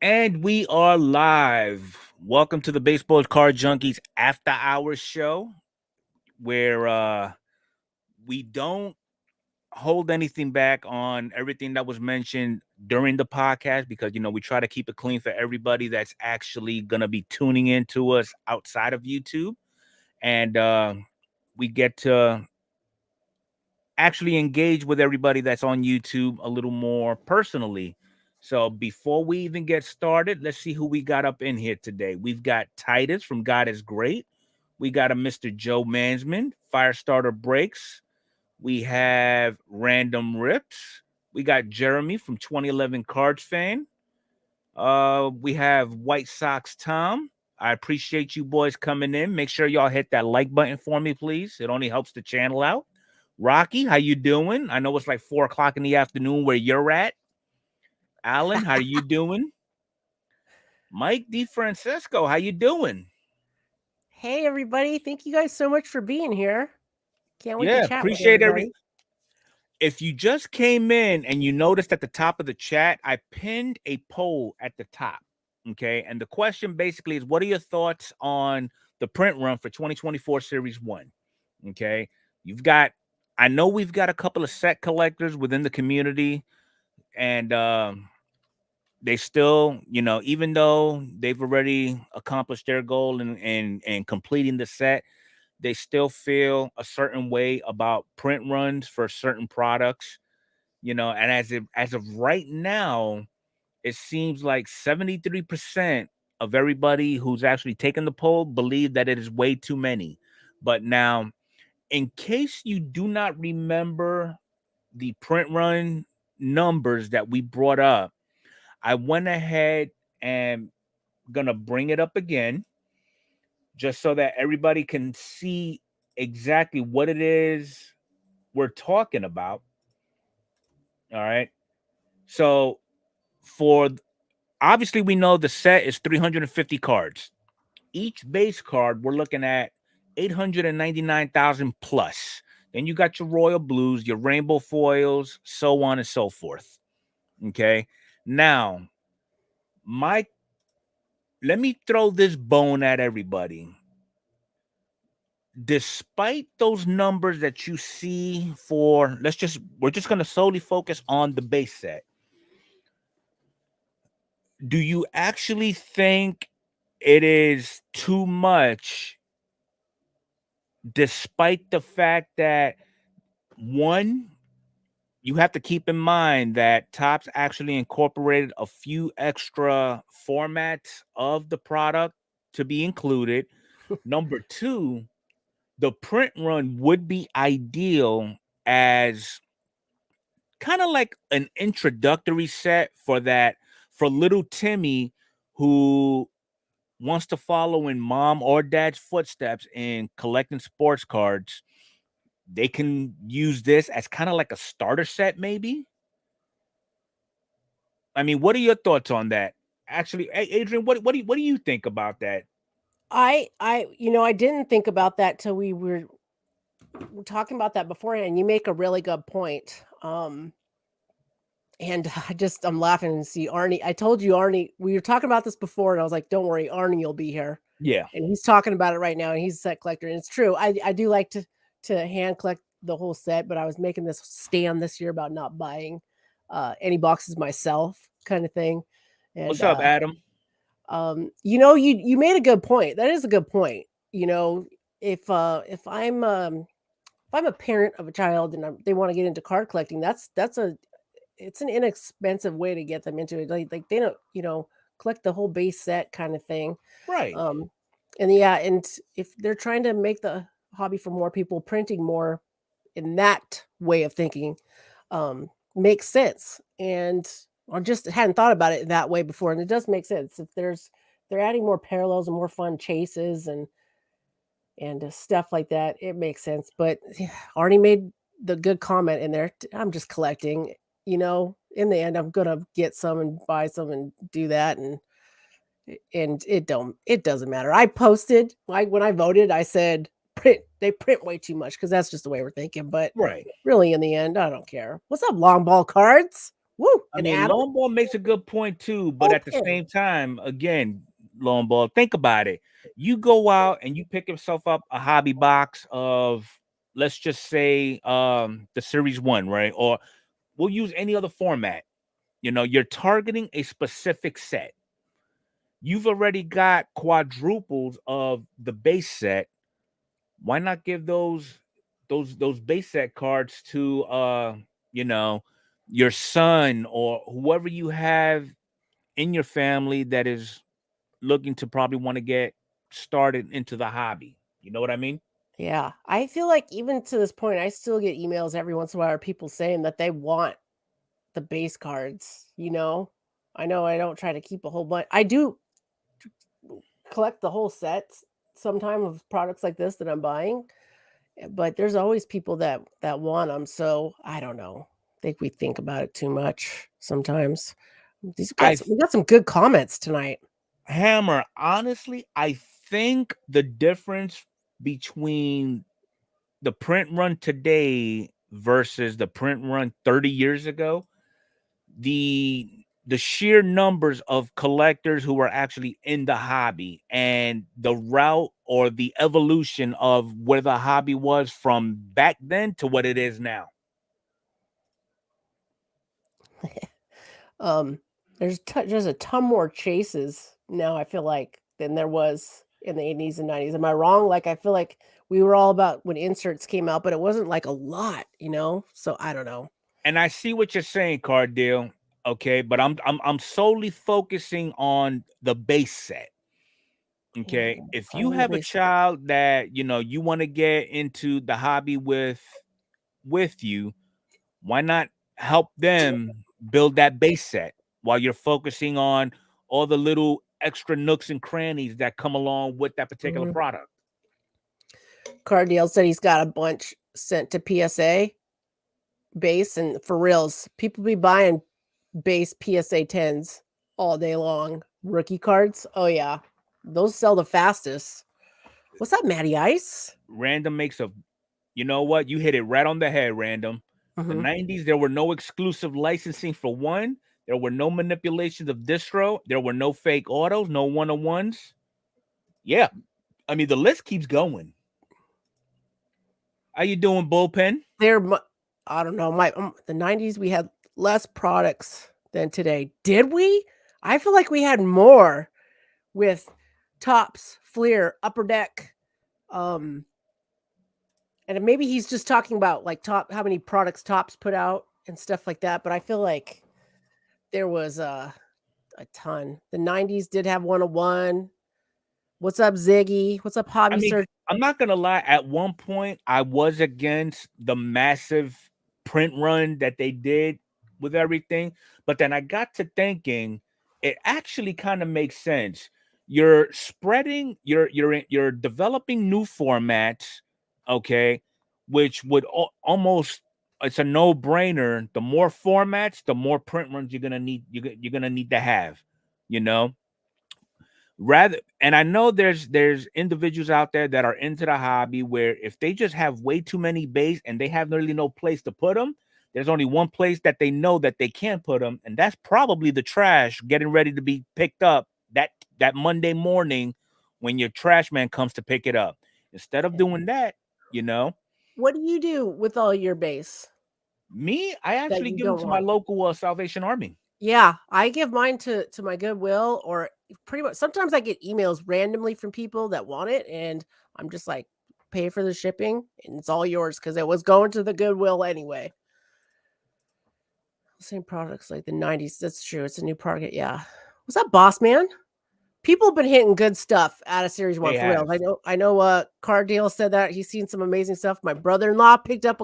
And we are live. Welcome to the Baseball Card Junkies After Hours show, where we don't hold anything back on everything that was mentioned during the podcast because we try to keep it clean for everybody that's actually gonna be tuning in to us outside of YouTube, and we get to actually engage with everybody that's on YouTube a little more personally. So before we even get started, let's see who we got up in here today. We've got Titus from God is Great. We got a Mr. Joe Mansman, Firestarter Breaks. We have Random Rips. We got Jeremy from 2011 Cards Fan. We have White Sox Tom. I appreciate you boys coming in. Make sure y'all hit that like button for me, please. It only helps the channel out. Rocky, how you doing? I know it's like 4:00 in the afternoon where you're at. Alan, how are you doing? Mike DeFrancisco, how you doing? Hey, everybody. Thank you guys so much for being here. Can't wait to Yeah, chat with appreciate every. everybody. If you just came in and you noticed at the top of the chat, I pinned a poll at the top. Okay. And the question basically is, what are your thoughts on the print run for 2024 Series 1? Okay. You've got, I know we've got a couple of set collectors within the community, and they still, even though they've already accomplished their goal and completing the set, they still feel a certain way about print runs for certain products, and as of right now, it seems like 73% of everybody who's actually taken the poll believe that it is way too many. But now, in case you do not remember the print run numbers that we brought up, I went ahead and gonna bring it up again just so that everybody can see exactly what it is we're talking about. All right. So for obviously we know the set is 350 cards. Each base card we're looking at 899,000 plus. Then you got your royal blues, your rainbow foils, so on and so forth. Okay. Now, Mike, let me throw this bone at everybody. Despite those numbers that you see for, we're just going to solely focus on the base set. Do you actually think it is too much, despite the fact that, one, you have to keep in mind that Topps actually incorporated a few extra formats of the product to be included? Number two, the print run would be ideal as kind of like an introductory set for little Timmy who wants to follow in mom or dad's footsteps in collecting sports cards. They can use this as kind of like a starter set, maybe. I mean, what are your thoughts on that? Actually, Adrian, what do you think about that? I didn't think about that till we were talking about that beforehand. You make a really good point. And I'm laughing and see Arnie. I told you, Arnie, we were talking about this before, and I was like, don't worry, Arnie will be here. Yeah. And he's talking about it right now, and he's a set collector. And it's true. I do like to hand collect the whole set, but I was making this stand this year about not buying any boxes myself, kind of thing. And What's up, Adam? you made a good point. That is a good point. If I'm a parent of a child and they want to get into card collecting, it's an inexpensive way to get them into it. Like they don't, collect the whole base set kind of thing. Right. And yeah, and if they're trying to make the hobby for more people, printing more in that way of thinking makes sense. And I just hadn't thought about it that way before, and it does make sense. If they're adding more parallels and more fun chases and stuff like that, it makes sense. But Arnie made the good comment in there. I'm just collecting. In the end, I'm gonna get some and buy some and do that, and it doesn't matter. I posted when I voted, I said they print way too much because that's just the way we're thinking. But Right. really, in the end, I don't care. What's up, long ball cards? Woo! I And mean, Adam, Lone Ball makes a good point too, but at the bullpen. same time, again, Lone Ball, think about it. You go out and you pick yourself up a hobby box of, let's just say, the Series 1, right? Or we'll use any other format. You know, you're targeting a specific set. You've already got quadruples of the base set. Why not give those base set cards to you know, your son or whoever you have in your family that is looking to probably want to get started into the hobby. You know what I mean? Yeah, I feel like even to this point, I still get emails every once in a while, or people saying that they want the base cards. I know I don't try to keep a whole bunch. I do collect the whole sets sometime of products like this that I'm buying, but there's always people that want them. So I don't know. I think we think about it too much sometimes. I We got some good comments tonight. Hammer, honestly, I think the difference between the print run today versus the print run 30 years ago, the sheer numbers of collectors who are actually in the hobby and the route or the evolution of where the hobby was from back then to what it is now. Um, there's a ton more chases now, I feel like, than there was in the 80s and 90s. Am I wrong? Like, I feel like we were all about when inserts came out, but it wasn't like a lot. So I don't know. And I see what you're saying, Card Deal. Okay, but I'm solely focusing on the base set. Yeah, Okay, if you on the have a base. child that you want to get into the hobby with you, why not help them build that base set while you're focusing on all the little extra nooks and crannies that come along with that particular Mhm. product? Cardiel said he's got a bunch sent to PSA base, and for reals, people be buying base PSA 10s all day long. Rookie cards. Oh yeah. Those sell the fastest. What's up, Matty Ice? Random makes a, you know what? You hit it right on the head, Random. The Mhm. 90s, there were no exclusive licensing for one. There were no manipulations of distro. There were no fake autos, no one-on-ones. Yeah. I mean, the list keeps going. How you doing, bullpen? I don't know, the 90s, we had less products than today. Did we? I feel like we had more with Tops, Fleer, Upper Deck, um, and maybe he's just talking about, like, how many products Tops put out and stuff like that, but I feel like there was a ton. The 90s did have 101. What's up, Ziggy? What's up, I Hobby mean, Search? I'm not gonna lie. At one point, I was against the massive print run that they did with everything, but then I got to thinking it actually kind of makes sense. You're spreading, you're developing new formats, okay, which would almost, it's a no brainer. The more formats, the more print runs you're gonna need. You're gonna need to have, you know rather. And I know there's individuals out there that are into the hobby where if they just have way too many bays and they have really no place to put them, there's only one place that they know that they can put them, and that's probably the trash getting ready to be picked up that Monday morning when your trash man comes to pick it up. Instead of doing that, you know What do you do with all your base me, I that actually you give them don't to my want? local Salvation Army. Yeah, I give mine to my Goodwill, or pretty much sometimes I get emails randomly from people that want it, and I'm just like, pay for the shipping and it's all yours because it was going to the Goodwill anyway. Same products like the 90s. That's true. It's a new product. Yeah. What's up, boss man? People have been hitting good stuff out of series one They for real. have. I know Car Deal said that he's seen some amazing stuff. My brother-in-law picked up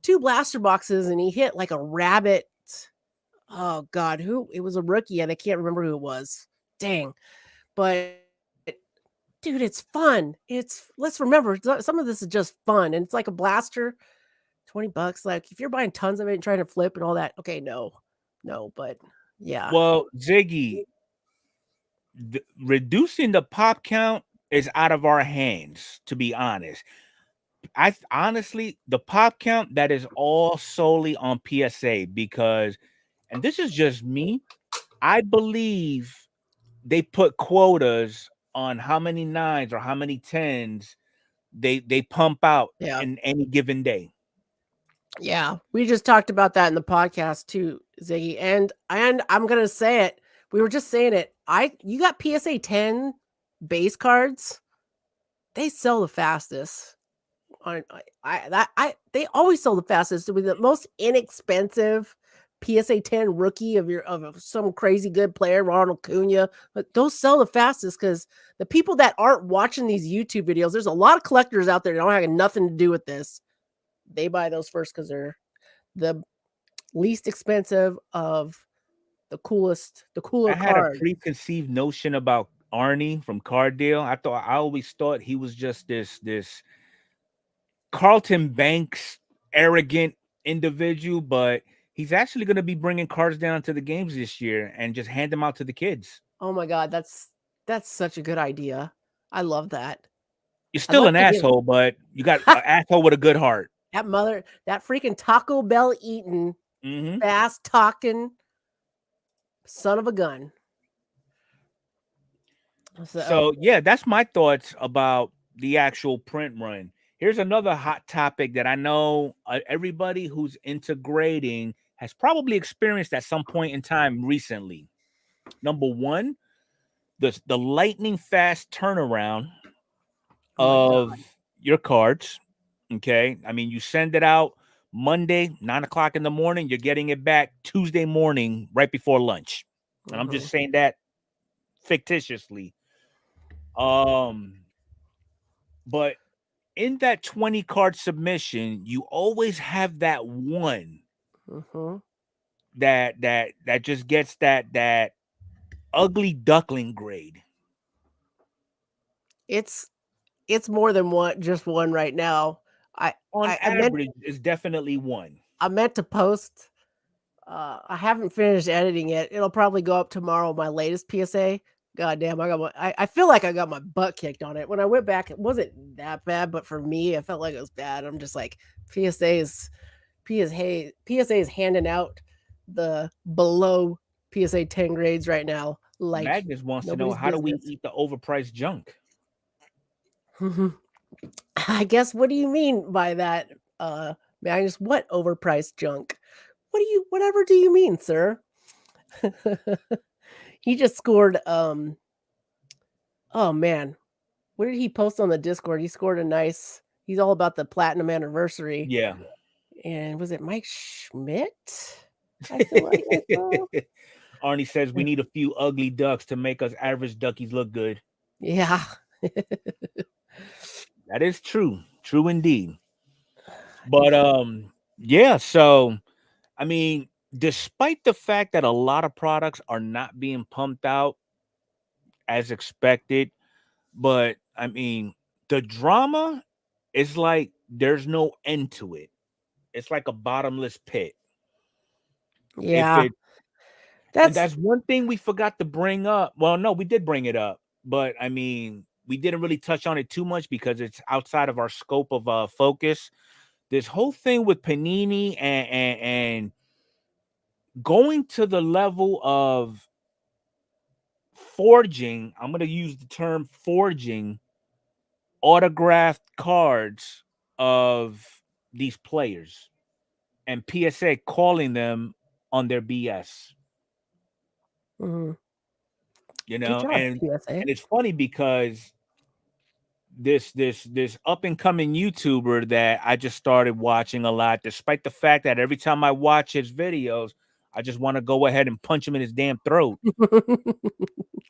two blaster boxes, and he hit like a rabbit. Oh God, who it was a rookie, and I can't remember who it was. Dang. But dude, it's fun. Let's remember some of this is just fun, and it's like a blaster, $20. Like if you're buying tons of it and trying to flip and all that, okay, no, but yeah. Well, Ziggy, reducing the pop count is out of our hands, to be honest. Honestly, the pop count, that is all solely on PSA, because and this is just me, I believe they put quotas on how many 9s or how many 10s they pump out Yeah. in any given day. Yeah, we just talked about that in the podcast too, Ziggy, and I'm gonna say it. We were just saying it. You got PSA 10 base cards. They sell the fastest. They always sell the fastest with the most inexpensive PSA 10 rookie of some crazy good player, Ronald Cunha. But those sell the fastest because the people that aren't watching these YouTube videos, there's a lot of collectors out there that don't have nothing to do with this. They buy those first because they're the least expensive of the cooler I had a card. preconceived notion about Arnie from Card Deal. I always thought he was just this Carlton Banks arrogant individual, but he's actually going to be bringing cards down to the games this year and just hand them out to the kids. Oh my god, that's such a good idea. I love that. You're I'd still like an to give asshole, but you got an asshole with a good heart. that freaking Taco Bell eating, Mm-hmm. fast talking son of a gun. So yeah, that's my thoughts about the actual print run. Here's another hot topic that I know everybody who's into grading has probably experienced at some point in time recently. Number one, the lightning fast turnaround Oh my god. of your cards. Okay, I mean you send it out Monday 9 o'clock in the morning, you're getting it back Tuesday morning right before lunch, and I'm just saying that fictitiously. But in that 20 card submission, you always have that one that just gets that ugly duckling grade. It's more than just one right now. On I meant average, is definitely one. to post. I haven't finished editing it. It'll probably go up tomorrow. My latest PSA. God damn, I feel like I got my butt kicked on it. When I went back, it wasn't that bad, but for me, I felt like it was bad. I'm just like, PSA is handing out the below PSA 10 grades right now. Like Magnus wants to know, nobody's how do we business. eat the overpriced junk? I guess, what do you mean by that, Magnus? What overpriced junk? Whatever do you mean, sir? He just scored, oh man, what did he post on the Discord? He scored he's all about the platinum anniversary. Yeah. And was it Mike Schmidt? I feel like I saw. Arnie says we need a few ugly ducks to make us average duckies look good. Yeah. That is true. True indeed. But yeah, so I mean, despite the fact that a lot of products are not being pumped out as expected, but I mean, the drama is like there's no end to it. It's like a bottomless pit. If Yeah. it And that's one thing we forgot to bring up. Well, no, we did bring it up, but I mean, we didn't really touch on it too much because it's outside of our scope of focus. This whole thing with Panini and going to the level of forging, I'm going to use the term forging autographed cards of these players and PSA calling them on their BS. Mhm. You Good know, job, and PSA. it's funny because this up and coming YouTuber that I just started watching a lot, despite the fact that every time I watch his videos, I just want to go ahead and punch him in his damn throat.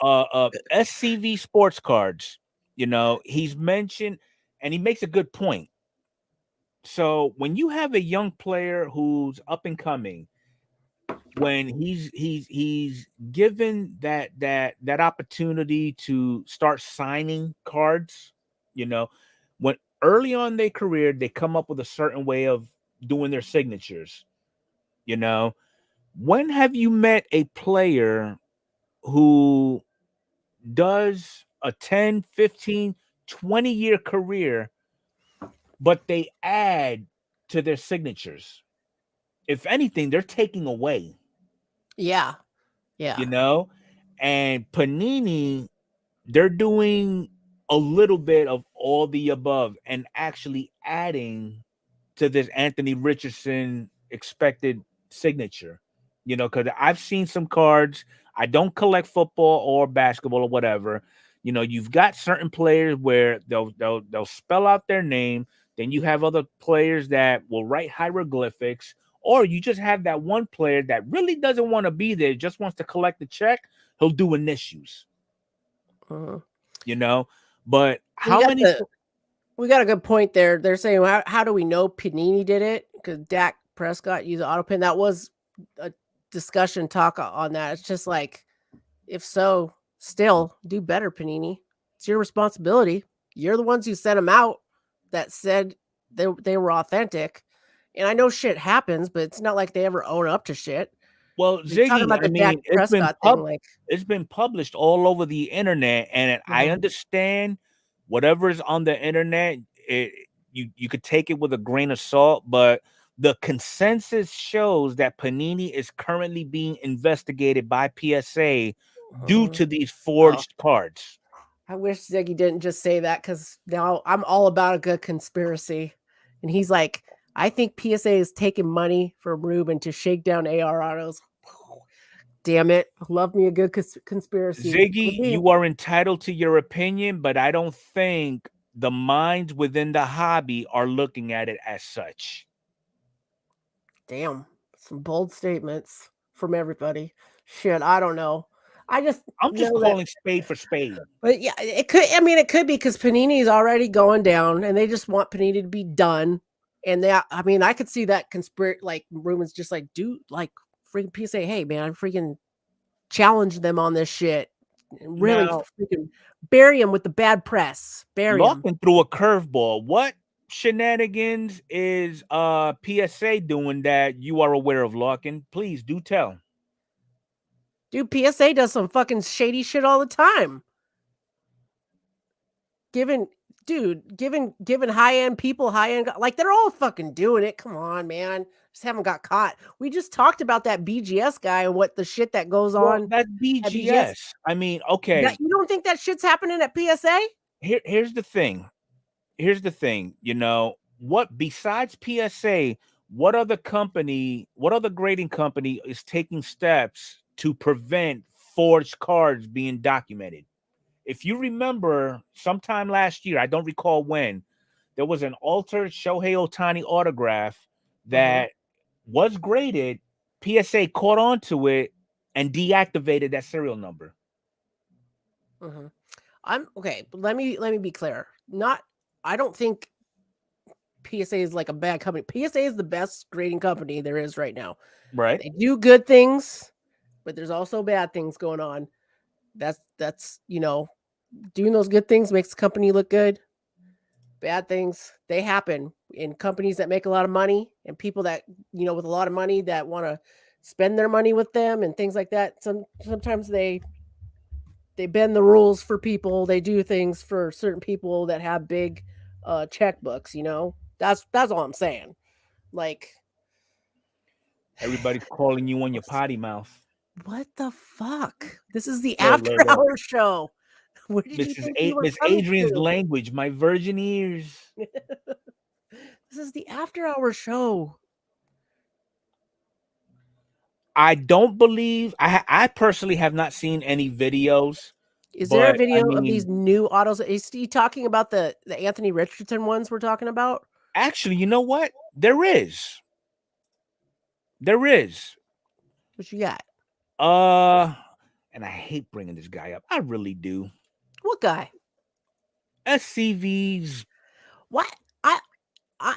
SCV sports cards, you know, he's mentioned, and he makes a good point. So when you have a young player who's up and coming, when he's given that opportunity to start signing cards, you know, when early on in their career they come up with a certain way of doing their signatures, you know. When have you met a player who does a 10, 15, 20-year career, but they add to their signatures? If anything, they're taking away. Yeah. you Yeah. know, and Panini, they're doing a little bit of all the above and actually adding to this Anthony Richardson expected signature. You know, because I've seen some cards. I don't collect football or basketball or whatever. You know, you've got certain players where they'll spell out their name. Then you have other players that will write hieroglyphics, or you just have that one player that really doesn't want to be there, just wants to collect the check. He'll do initials, Mhm. you know. But We how got many? the we got a good point there. They're saying, how do we know Panini did it? Because Dak Prescott used auto pin. That was a discussion talk on that. It's just like, if so, still do better, Panini. It's your responsibility. You're the ones who sent them out that said they were authentic. And I know shit happens, but it's not like they ever own up to shit. Well, You're talking Ziggy, about I the Dak mean, Prescott thing, like, it's been published all over the internet, and I mhm. understand whatever is on the internet, you could take it with a grain of salt, but the consensus shows that Panini is currently being investigated by PSA due Mhm. to these Oh, forged cards. I wish Ziggy didn't just say that, because now I'm all about a good conspiracy. And he's like, I think PSA is taking money from Ruben to shake down AR autos. Damn it. Love me a good conspiracy. Ziggy, you are entitled to your opinion, but I don't think the minds within the hobby are looking at it as such. Damn. Some bold statements from everybody. Shit, I don't know. I just I'm just know that. calling spade for spade. But yeah, it could. I mean, it could be because Panini is already going down, and they just want Panini to be done. And they, I mean, I could see that conspiracy. Like Ruben's just like, dude, like freaking PSA, hey man, freaking challenge them on this shit. And really Now, freaking bury him with the bad press. Bury him. Lawson threw a curveball. What shenanigans is PSA doing that you are aware of, Larkin? Please do tell. Dude, PSA does some fucking shady shit all the time. Giving giving high-end people high-end, like, they're all fucking doing it. Come on, man. Just haven't got caught. We just talked about that BGS guy and what the shit that goes Well, on that's at BGS. BGS. I mean, That, okay. you don't think that shit's happening at PSA? Here's the thing. Here's the thing. You know what? Besides PSA, what other grading company is taking steps to prevent forged cards being documented? If you remember, sometime last year, I don't recall when, there was an altered Shohei Ohtani autograph Mhm, that was graded. PSA caught on to it and deactivated that serial number. mhm. I'm okay, but let me be clear. Not I don't think PSA is like a bad company. PSA is the best grading company there is right now. Right. They do good things, but there's also bad things going on. That's doing those good things makes the company look good. Bad things, they happen in companies that make a lot of money, and people that, with a lot of money that want to spend their money with them and things like that. Sometimes they bend the rules for people. They do things for certain people that have big checkbooks. That's all I'm saying. Like, Everybody's calling you on your potty mouth. what the fuck? This is the Look, after look, look. hour show. Where did you think you were Miss coming Adrian's to? language, my virgin ears. This is the after hour show. I don't believe I personally have not seen any videos, Is there a but I video of these mean, new autos? Is he talking about the Anthony Richardson ones we're talking about? actually, you know what? There is. There is. What you got? Uh, and I hate bringing this guy up. I really do. What guy? SCV's, What? I I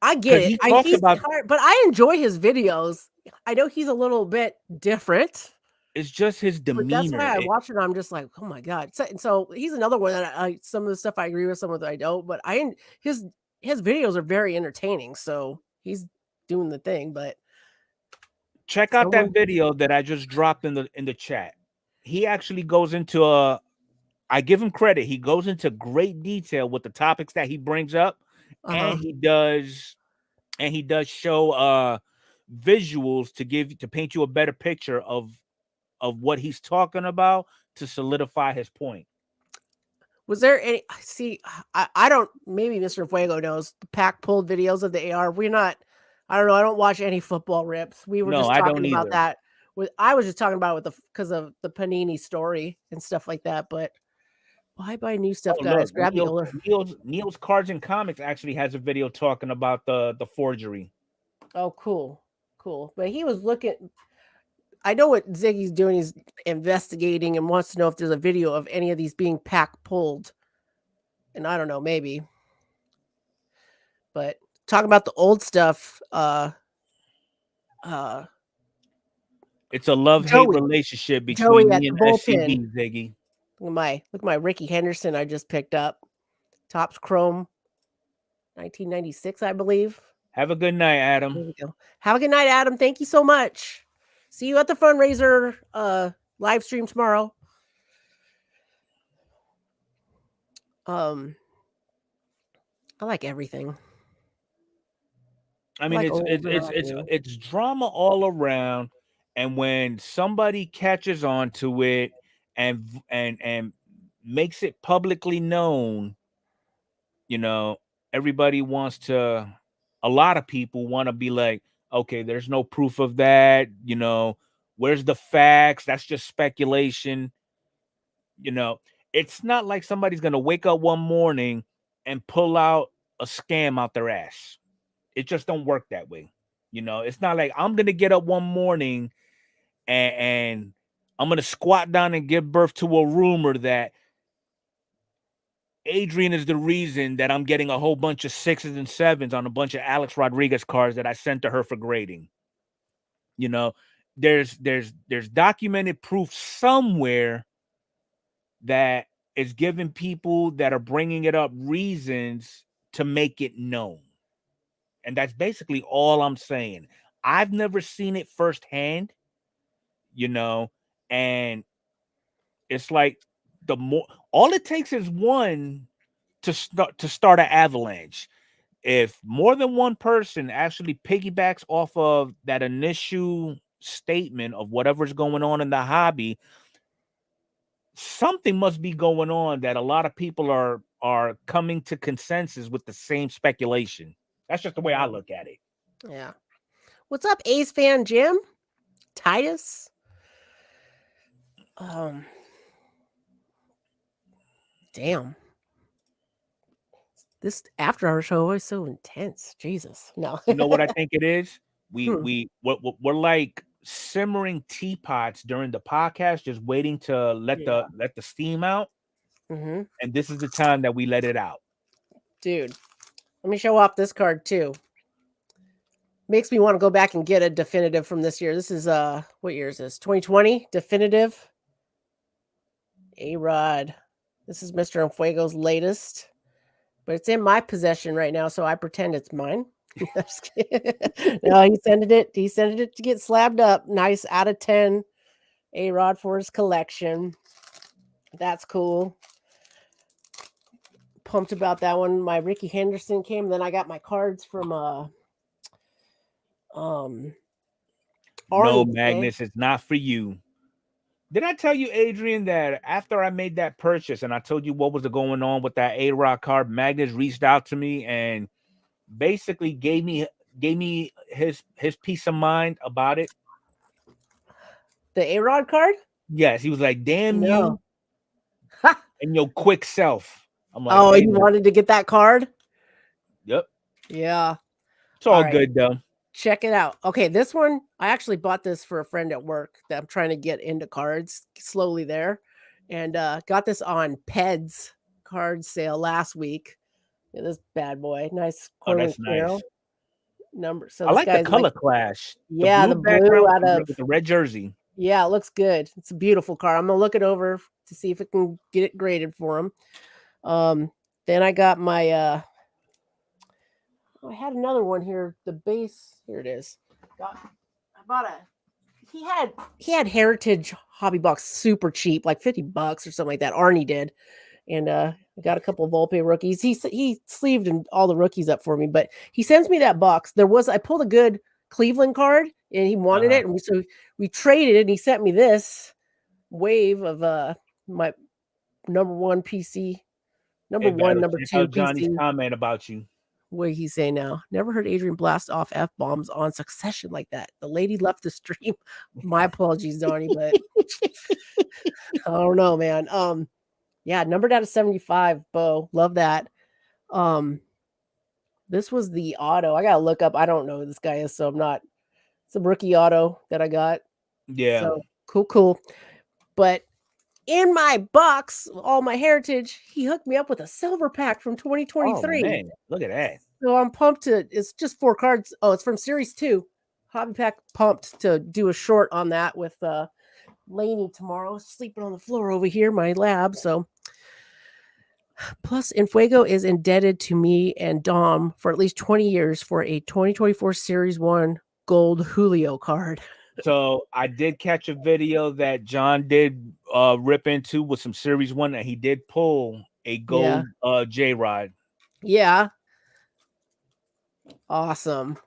I get because it. he talks He's about, hard, but I enjoy his videos. I know he's a little bit different, it's just his but that's demeanor. why I watch it. I'm just like, oh my god. So he's another one that some of the stuff I agree with, some of it I don't. But his his videos are very entertaining. So he's doing the thing. But Check out that someone, video that I just dropped in the chat. He actually goes into I give him credit. He goes into great detail with the topics that he brings up, uh huh. and he does show visuals to paint you a better picture of what he's talking about to solidify his point. Was there any? See, I don't. Maybe Mr. Fuego knows the pack pulled videos of the AR. We're not. I don't know. I don't watch any football rips. We were No, just I talking don't about either. that. I was just talking about it with because of the Panini story and stuff like that. But why buy new stuff, Oh, guys? look, Grab the older. Neil's Cards and Comics actually has a video talking about the forgery. Oh, cool, cool. But he was looking. I know what Ziggy's doing. He's investigating and wants to know if there's a video of any of these being pack pulled. And I don't know, maybe. But talking about the old stuff, It's a love-hate relationship between Joey at me the and bullpen. SCB, Ziggy. Look at my Ricky Henderson I just picked up. Topps Chrome 1996, I believe. Have a good night, There Adam. we go. Have a good night, Adam. Thank you so much. See you at the fundraiser live stream tomorrow. I like everything. I mean, it's drama all around, and when somebody catches on to it and makes it publicly known, you know, everybody wants to. A lot of people want to be like, okay, there's no proof of that. You know, where's the facts? That's just speculation. You know, it's not like somebody's gonna wake up one morning and pull out a scam out their ass. It just don't work that way. You know, it's not like I'm gonna get up one morning and I'm gonna squat down and give birth to a rumor that Adrian is the reason that I'm getting a whole bunch of 6s and 7s on a bunch of Alex Rodriguez cards that I sent to her for grading. You know, there's documented proof somewhere that is giving people that are bringing it up reasons to make it known. And that's basically all I'm saying. I've never seen it firsthand, you know, and it's like all it takes is one to start an avalanche. If more than one person actually piggybacks off of that initial statement of whatever's going on in the hobby, something must be going on that a lot of people are coming to consensus with the same speculation. That's just the way I look at it. Yeah. What's up, Ace fan Jim? Titus? Damn. This after hour show is so intense. Jesus. No. You know what I think it is? We're like simmering teapots during the podcast, just waiting to let the steam out. Mm-hmm. And this is the time that we let it out. Dude, let me show off this card too. Makes me want to go back and get a definitive from this year. This is what year is this? 2020 definitive. A-Rod. This is Mr. Enfuego's latest, but it's in my possession right now, so I pretend it's mine. No, he sent it to get slabbed up. Nice out of 10. A-Rod for his collection. That's cool. Pumped about that one. My Ricky Henderson came, then I got my cards from no, Arnie Magnus, it's not for you. Did I tell you, Adrian, that after I made that purchase and I told you what was going on with that A-Rod card, Magnus reached out to me and basically gave me his peace of mind about it. The A-Rod card? Yes, he was like, "Damn you and your quick self." I'm like, oh, hey, you wanted to get that card? Yep. Yeah. It's all good though. Check it out. Okay, this one, I actually bought this for a friend at work that I'm trying to get into cards slowly there. And got this on Peds card sale last week. Yeah, this bad boy. Nice. Oh, that's nice. Number. So I like the color clash. Yeah, the blue out of with the red jersey. Yeah, it looks good. It's a beautiful car. I'm gonna look it over to see if it can get it graded for him. Then I got my I had another one here. The base, here it is. I bought he had Heritage Hobby Box super cheap, like $50 or something like that. Arnie did. And I got a couple of Volpe rookies. He sleeved all the rookies up for me, but he sends me that box. I pulled a good Cleveland card, and he wanted it, and so we traded, and he sent me this wave of my number one PC, number one, number check two out Johnny's PC. comment about you. What did he say now? Never heard Adrian blast off F-bombs on Succession like that. The lady left the stream. My apologies, Donnie, but I don't know, man. Yeah, numbered out of 75, Bo. Love that. This was the auto. I gotta look up. I don't know who this guy is, so I'm not. It's a rookie auto that I got. Yeah. So cool. But in my box, all my heritage, he hooked me up with a silver pack from 2023. Oh, man. Look at that. So I'm pumped to. It's just 4 cards. Oh, it's from Series 2. Hobby pack, pumped to do a short on that with Lainey tomorrow, sleeping on the floor over here, my lab. So plus, Enfuego is indebted to me and Dom for at least 20 years for a 2024 Series 1 gold Julio card. So I did catch a video that John did rip into with some Series 1 that he did pull a gold J-Rod. Yeah. Awesome.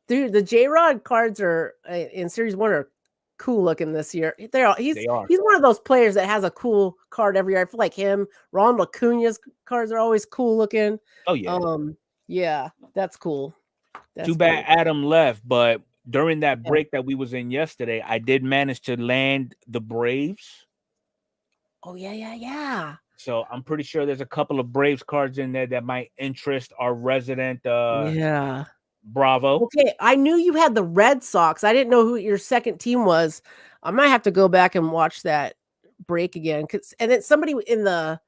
Dude, the J-Rod cards are in Series 1 are cool looking this year. He's one of those players that has a cool card every year. I feel like him. Ron Acuña's cards are always cool looking. Oh yeah. Yeah, that's cool. Too bad Adam left, but during that break that we was in yesterday, I did manage to land the Braves. Oh yeah. So I'm pretty sure there's a couple of Braves cards in there that might interest our resident Bravo. Okay, I knew you had the Red Sox. I didn't know who your second team was. I might have to go back and watch that break again. And then somebody in the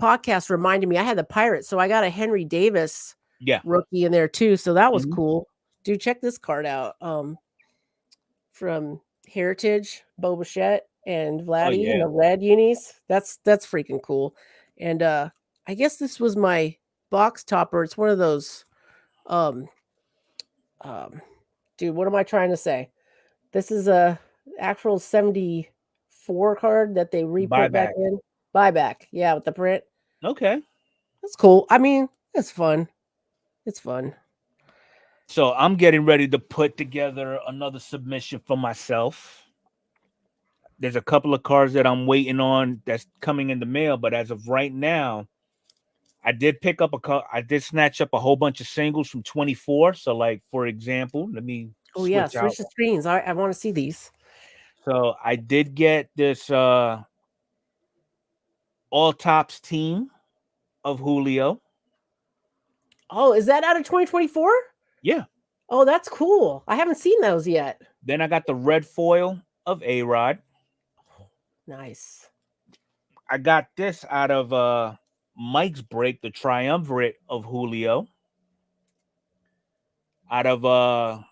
podcast reminded me I had the Pirates, so I got a Henry Davis rookie in there too. So that was cool. Dude, check this card out. From Heritage, Bo Bichette and Vladdy in the red unis. That's freaking cool. And I guess this was my box topper. It's one of those dude, what am I trying to say? This is a actual 74 card that they re-put back in. Buyback. Yeah, with the print. Okay. That's cool. I mean, it's fun. It's fun. So I'm getting ready to put together another submission for myself. There's a couple of cards that I'm waiting on that's coming in the mail, but as of right now, I did snatch up a whole bunch of singles from 24. So, like, for example, let me switch the screens. I want to see these. So I did get this all tops team of Julio. Oh, is that out of 2024? Yeah. Oh, that's cool. I haven't seen those yet. Then I got the red foil of A-Rod. Nice. I got this out of Mike's break, the triumvirate of Julio. Out of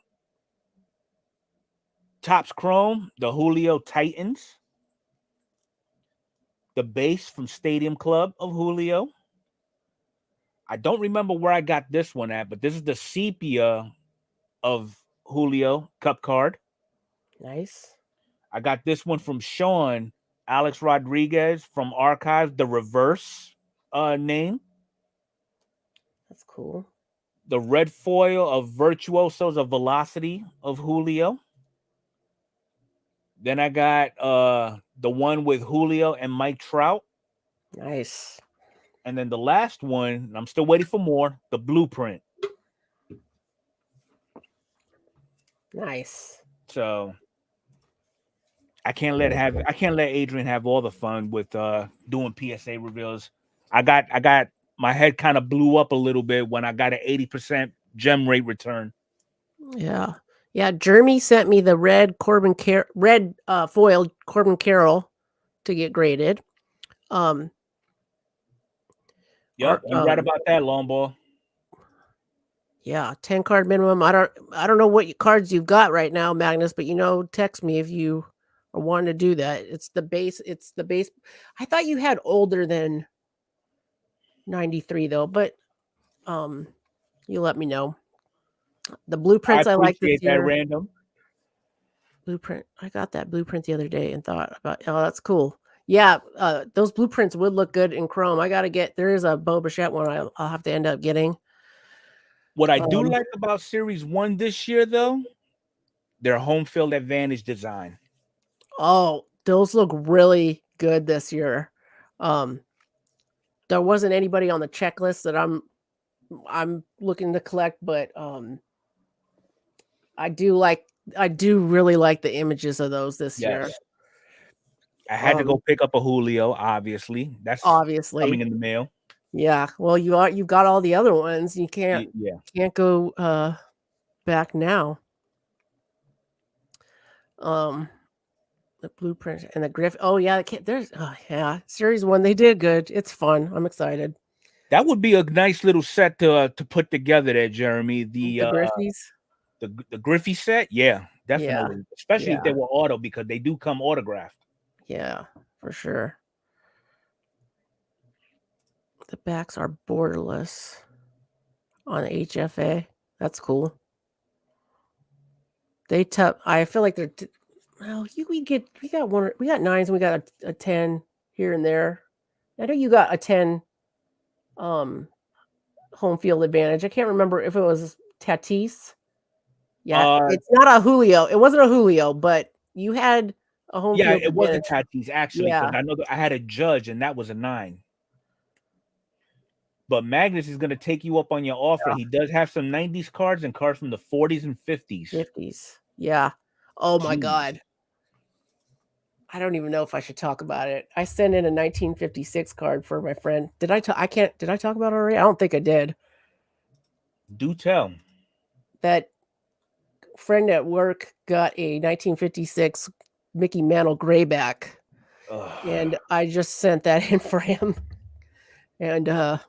Topps Chrome, the Julio Titans. The base from Stadium Club of Julio. I don't remember where I got this one at, but this is the sepia of Julio Cup card. Nice. I got this one from Sean, Alex Rodriguez from Archives, the reverse name. That's cool. The red foil of Virtuosos of Velocity of Julio. Then I got the one with Julio and Mike Trout. Nice. And then the last one, I'm still waiting for more, the blueprint. Nice. So I can't let Adrian have all the fun with doing PSA reveals. I got my head kind of blew up a little bit when I got an 80% gem rate return. Yeah. Jeremy sent me the red foiled Corbin Carroll to get graded. Yep, you're right about that, long ball. Yeah, 10 card minimum. I don't know what cards you've got right now, Magnus, but text me if you are wanting to do that. It's the base. I thought you had older than 93 though, but you let me know. The blueprints I like this year. That random blueprint. I got that blueprint the other day and thought about, oh, that's cool. Yeah, those blueprints would look good in Chrome. There is a Bo Bichette one I'll have to end up getting. What I do like about Series 1 this year, though, their home field advantage design. Oh, those look really good this year. There wasn't anybody on the checklist that I'm looking to collect, but I do really like the images of those this year. Yes. I had to go pick up a Julio, obviously. That's coming Obviously. in the mail. Yeah. Well, you've got all the other ones. You can't go back now. The blueprint and the Griff. Oh yeah, series 1. They did good. It's fun. I'm excited. That would be a nice little set to put together there, Jeremy. The Griffies. The Griffey set, yeah, definitely. Yeah. Especially if Yeah. they were auto, because they do come autographed. Yeah, for sure. The backs are borderless on HFA. That's cool. I feel like they're well, we got 9s and we got a 10 here and there. I know you got a 10 home field advantage. I can't remember if it was Tatis. Yeah, it's not a Julio. It wasn't a Julio, but you had a home field it wasn't advantage. Tatis actually, because Yeah. I know that I had a Judge and that was a 9. But Magnus is going to take you up on your offer. Yeah. He does have some 90s cards and cards from the 40s and 50s. 50s. Yeah. Oh my Jeez. God. I don't even know if I should talk about it. I sent in a 1956 card for my friend. Did I talk about it already? I don't think I did. Do tell. That friend at work got a 1956 Mickey Mantle Grayback. And I just sent that in for him. And a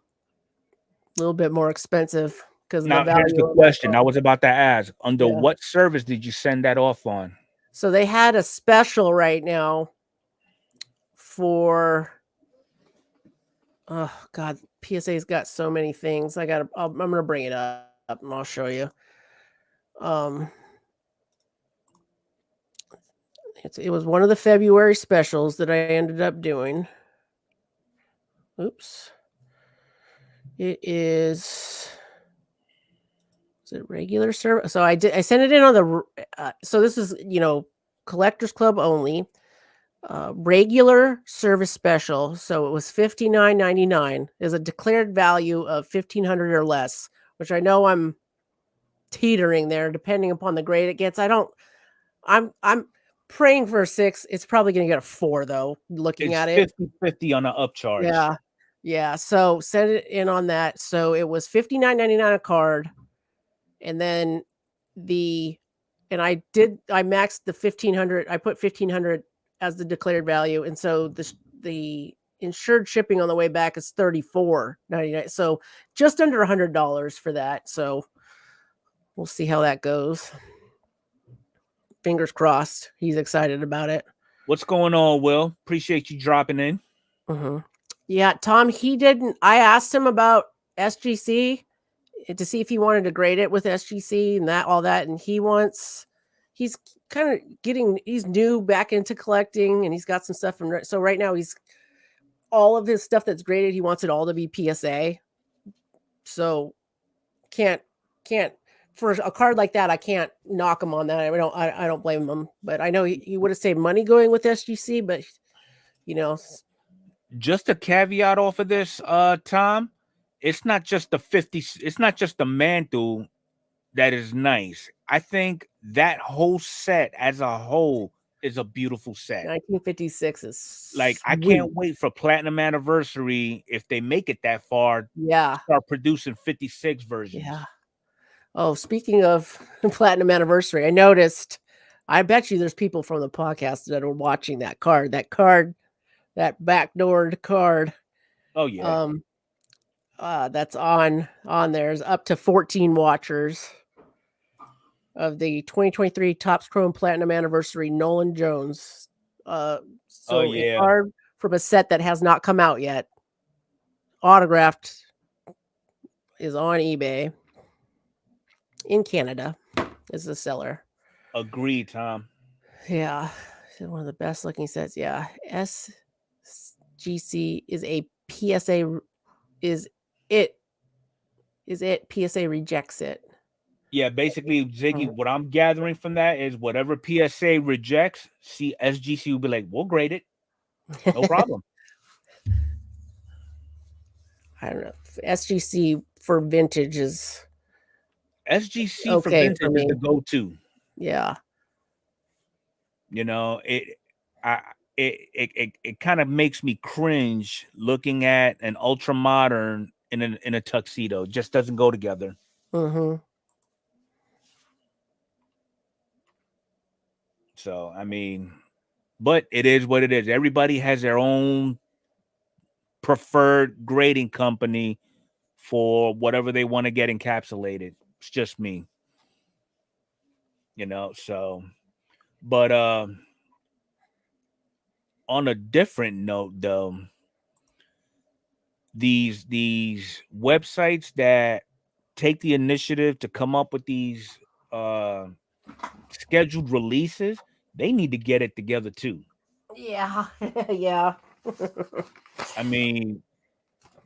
little bit more expensive because now here's the question. I was about to ask, under what service did you send that off on? So they had a special right now for oh God, PSA's got so many things. I'm gonna bring it up and I'll show you. It was one of the February specials that I ended up doing. Oops. It is it regular service? So I sent it in on the so this is, Collectors Club only. Regular service special. So it was $59.99. Is a declared value of $1,500 or less, which I know I'm teetering there depending upon the grade it gets. I'm praying for a 6. It's probably going to get a 4 though, looking at it. 50-50 on an upcharge. Yeah. Yeah. So send it in on that. So it was $59.99 a card. And then I maxed the 1,500. I put 1,500 as the declared value. And so the insured shipping on the way back is $34.99. So just under $100 for that. So we'll see how that goes. Fingers crossed. He's excited about it. What's going on, Will? Appreciate you dropping in. Mm-hmm. Yeah, Tom, I asked him about SGC to see if he wanted to grade it with SGC and all that. And he's kind of he's new back into collecting and he's got some stuff from, so right now all of his stuff that's graded, he wants it all to be PSA. So can't for a card like that, I can't knock him on that. I don't blame him, but I know he would have saved money going with SGC, but just a caveat off of this, Tom, it's not just the mantle that is nice. I think that whole set as a whole is a beautiful set. 1956 is like sweet. I can't wait for Platinum Anniversary, if they make it that far, start producing 56 versions. Yeah. Oh, speaking of Platinum Anniversary, I noticed, I bet you there's people from the podcast that are watching that that backdoored card. Oh yeah. That's on there is up to 14 watchers of the 2023 Topps Chrome Platinum Anniversary Nolan Jones. A card from a set that has not come out yet, autographed, is on eBay in Canada. Is the seller. Agreed, Tom. Yeah, one of the best looking sets. Yeah, SGC is a PSA. PSA rejects it. Yeah, basically, Ziggy, what I'm gathering from that is whatever PSA rejects, SGC will be like, we'll grade it. No problem. I don't know. SGC for vintage is SGC for okay for vintage is me. the go-to. Yeah. You know, I it kind of makes me cringe looking at an ultra modern in a tuxedo. It just doesn't go together. Mm-hmm. So I mean, but it is what it is. Everybody has their own preferred grading company for whatever they want to get encapsulated. It's just me, you know. So, but on a different note, though, these websites that take the initiative to come up with these uh scheduled releases, they need to get it together too. Yeah. Yeah. I mean,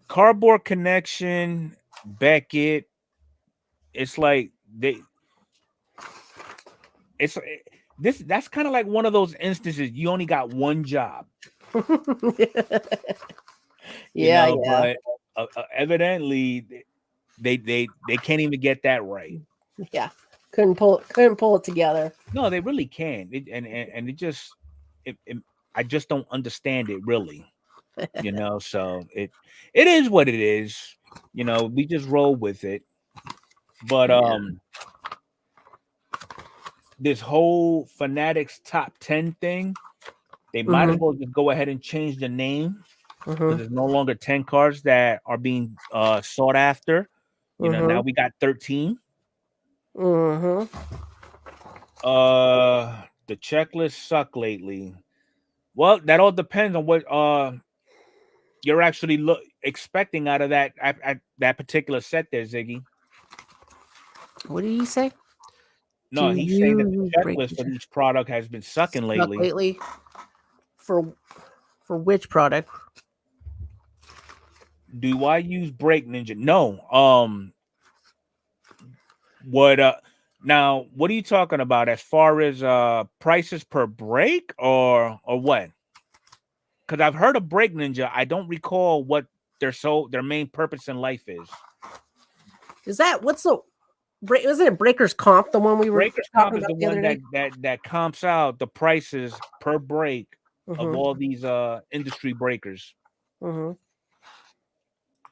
Cardboard Connection, Beckett, it's like it's this that's kind of like one of those instances you only got one job, you Yeah, know, yeah. but evidently they can't even get that right. Yeah. Couldn't pull it together. No, they really can. And it just I just don't understand it really, you know. So it is what it is, you know. We just roll with it. But Yeah. this whole Fanatics top 10 thing, they might as Mm-hmm. well just go ahead and change the name because Mm-hmm. there's no longer 10 cards that are being sought after. You know, now Mm-hmm. we got 13. Mm-hmm. The checklists suck lately. Well, that all depends on what you're actually expecting out of that particular set there, Ziggy. What did he say? No, Do he's saying that the you break checklist for each product has been sucking stuck lately. lately? For which product? Do I use Break Ninja? No. What now what are you talking about as far as prices per break or what? Because I've heard of Break Ninja. I don't recall what their main purpose in life is. Is that what's the wasn't it Breakers Comp, the one we were Breakers Comp talking is the about the one other day? that comps out the prices per break of Mm-hmm. all these industry breakers. Mm-hmm.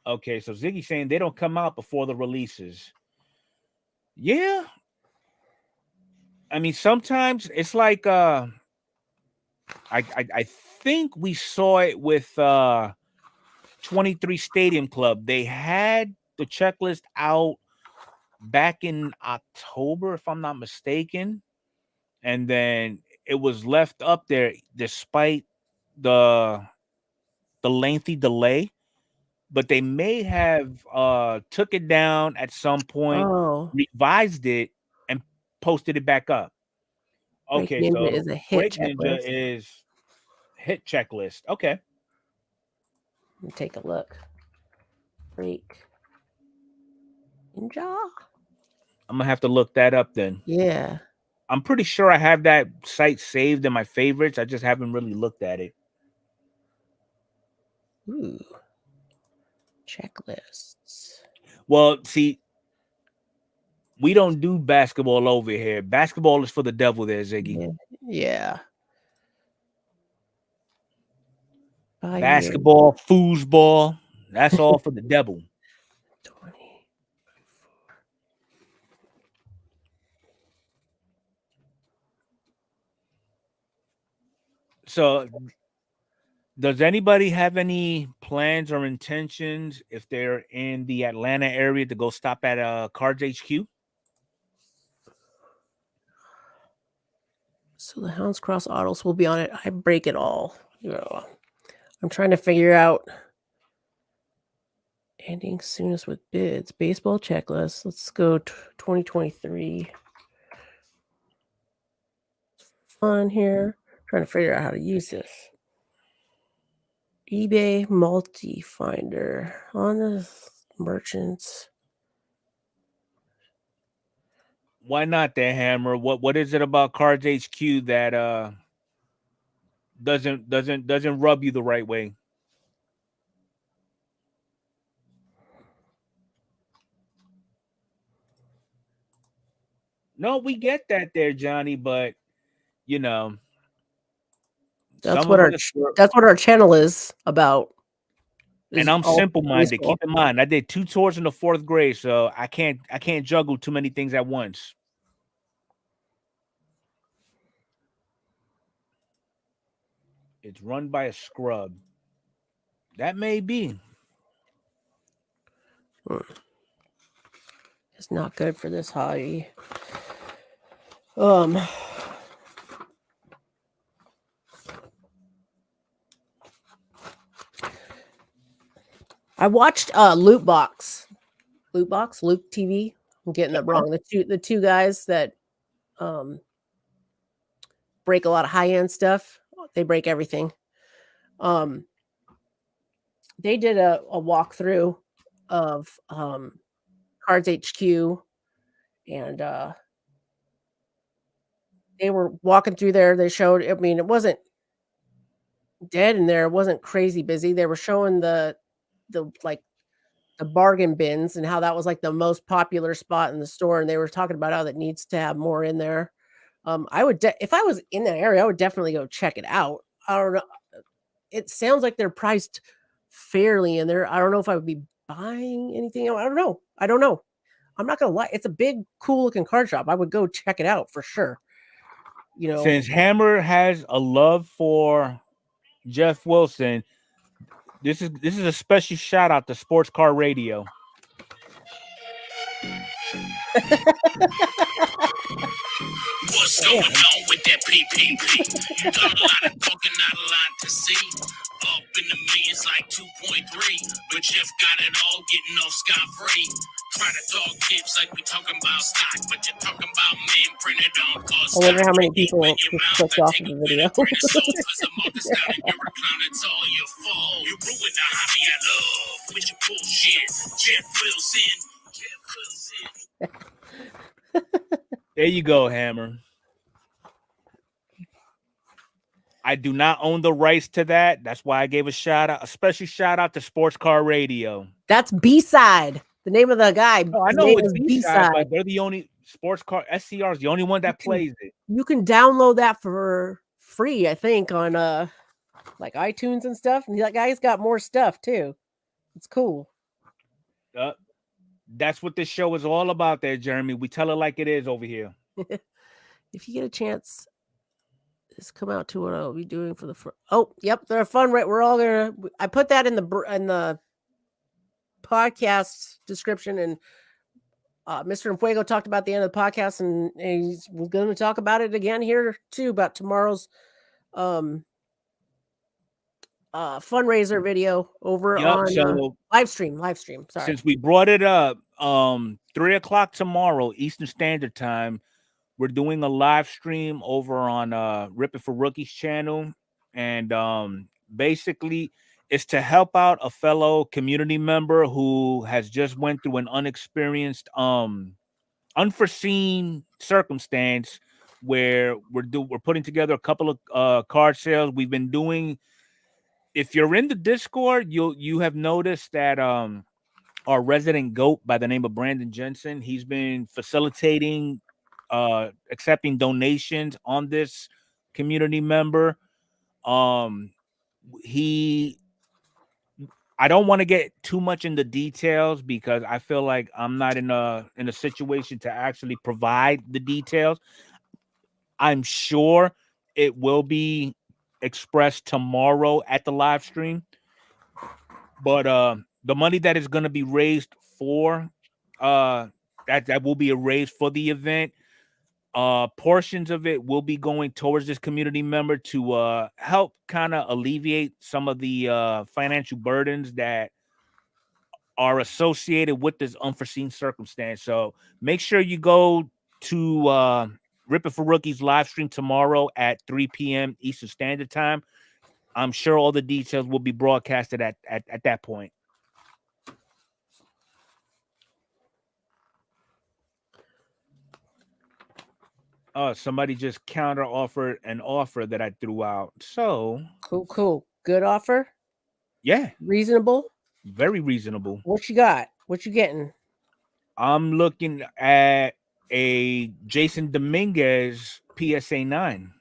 Okay, so Ziggy's saying they don't come out before the releases. Yeah. I mean, sometimes it's like I think we saw it with 23 Stadium Club. They had the checklist out back in October, if I'm not mistaken, and then it was left up there despite the lengthy delay. But they may have took it down at some point, Oh, revised it, and posted it back up. Break Okay, Ninja so is a hit Break Ninja checklist. is hit checklist. Okay. Let me take a look. Break Ninja. I'm gonna have to look that up then. Yeah. I'm pretty sure I have that site saved in my favorites. I just haven't really looked at it. Ooh. Checklists. Well, see, we don't do basketball over here. Basketball is for the devil there, Ziggy. Yeah. Yeah. Basketball, foosball, that's all for the devil. 20. So, does anybody have any plans or intentions if they're in the Atlanta area to go stop at Cards HQ? So the Hounds Cross Autos will be on it. I break it all. You know, I'm trying to figure out ending soonest with bids. Baseball checklist. Let's go 2023. Fun here. Trying to figure out how to use this. eBay multi finder on the merchants. Why not there, Hammer? What is it about Cards HQ that doesn't rub you the right way? No, we get that there, Johnny, but you know, That's some what of our us that's what our channel is about. and Is I'm all simple minded. baseball. Keep in mind, I did 2 tours in the 4th grade, so I can't juggle too many things at once. It's run by a scrub. That may be. It's not good for this hobby. I watched Loot TV. I'm getting that wrong. The two guys that break a lot of high end stuff. They break everything. They did a walkthrough of Cards HQ, and they were walking through there. They showed. I mean, it wasn't dead in there. It wasn't crazy busy. They were showing the like the bargain bins and how that was like the most popular spot in the store, and they were talking about how that needs to have more in there. I would if I was in that area, I would definitely go check it out. I don't know. It sounds like they're priced fairly in there. I don't know if I would be buying anything. I don't know. I'm not gonna lie. It's a big, cool looking card shop. I would go check it out for sure. You know, Since Hammer has a love for Jeff Wilson, this is a special shout out to Sports Car Radio. What's going on with that PPP? You got a lot of talking, not a lot to see. Up in the millions like 2.3, but Jeff got it all, getting off scot-free. Try to talk tips like we talking about stock, but you're talking about men printed on cause. I wonder how many people just clicked off of the video. Cause the market's down and you're a clown, it's all your fault. You ruined the hobby I love with your bullshit. Jeff Wilson. There you go, Hammer. I do not own the rights to that. That's why I gave a special shout out to Sports Car Radio. That's B-side. The name of the guy. Oh, I know it's B-side, but they're the only Sports Car SCR is the only one that plays it. You can download that for free, I think, on like iTunes and stuff. And that guy's got more stuff too. It's cool. That's what this show is all about there, Jeremy. We tell it like it is over here. If you get a chance, just come out to what I'll be doing for the oh, yep, they're fun, right? We're all gonna I put that in the podcast description, and Mr. Enfuego talked about the end of the podcast, and we're going to talk about it again here too, about tomorrow's fundraiser video over on live stream. Sorry. Since we brought it up, 3:00 tomorrow Eastern Standard Time, we're doing a live stream over on Rip It for Rookies channel, and basically it's to help out a fellow community member who has just went through an unforeseen circumstance where we're putting together a couple of card sales. We've been doing. If you're in the Discord, you have noticed that our resident GOAT by the name of Brandon Jensen, he's been facilitating accepting donations on this community member. I don't want to get too much into details because I feel like I'm not in a situation to actually provide the details. I'm sure it will be expressed tomorrow at the live stream, but the money that is going to be raised for that will be raised for the event, portions of it will be going towards this community member to help kind of alleviate some of the financial burdens that are associated with this unforeseen circumstance. So make sure you go to Rip It for Rookies live stream tomorrow at 3 p.m. Eastern Standard Time. I'm sure all the details will be broadcasted at that point. Somebody just counter offered an offer that I threw out. So Cool. Good offer. yeah, Reasonable. very reasonable. What you got? What you getting? I'm looking at a Jason Dominguez PSA 9.